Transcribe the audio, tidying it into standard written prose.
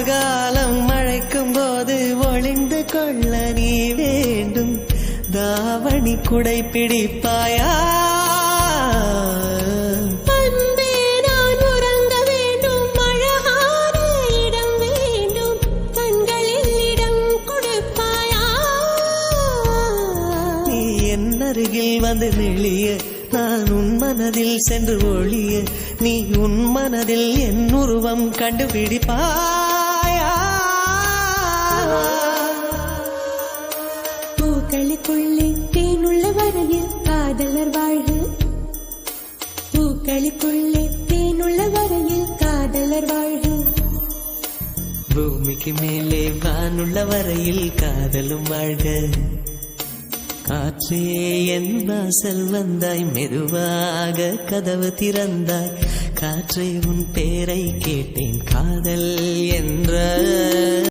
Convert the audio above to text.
கார்காலம் மழைக்கும் போது ஒளிந்து கொள்ள நீ வேண்டும். தாவணி குடை பிடிப்பாயா? அருகில் வந்து நெளிய நான் உன் மனதில் சென்று ஒளிய நீ உன் மனதில் என் உருவம் கண்டுபிடிப்பாயா? பூக்களுக்குள்ளே தேனுள்ள வரையில் காதலர் வாழ்க. பூக்களுக்குள்ளே தேனுள்ள வரையில் காதலர் வாழ்க. பூமிக்கு மேலே வானுள்ள வரையில் காதலும் வாழ்க. காற்றே என் வாசல் வந்தாய், மெதுவாக கதவு திறந்தாய். காற்றே உன் பேரை கேட்டேன், காதல் என்ற